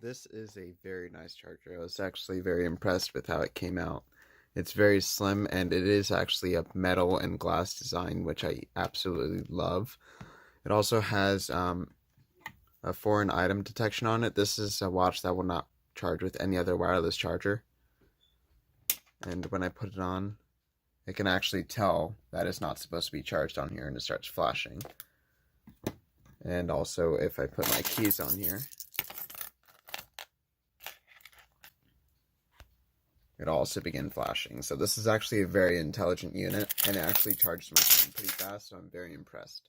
This is a very nice charger. I was actually very impressed with how it came out. It's very slim and it is actually a metal and glass design, which I absolutely love. It also has a foreign item detection on it. This is a watch that will not charge with any other wireless charger. And when I put it on, it can actually tell that it's not supposed to be charged on here and it starts flashing. And also if I put my keys on here, it'll also begin flashing. So this is actually a very intelligent unit, and it actually charges my phone pretty fast, so I'm very impressed.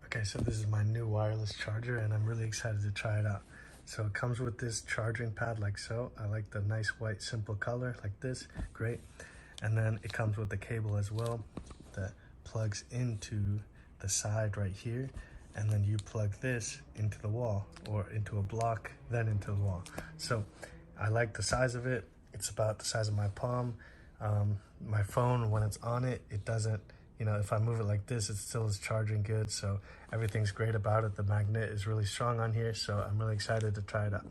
Okay, so this is my new wireless charger and I'm really excited to try it out. So it comes with this charging pad like so. I like the nice white simple color like this, great. And then it comes with the cable as well that plugs into the side right here. And then you plug this into the wall or into a block, then into the wall. So I like the size of it. It's about the size of my palm. My phone, when it's on it, it doesn't, if I move it like this, it still is charging good. So everything's great about it. The magnet is really strong on here. So I'm really excited to try it out.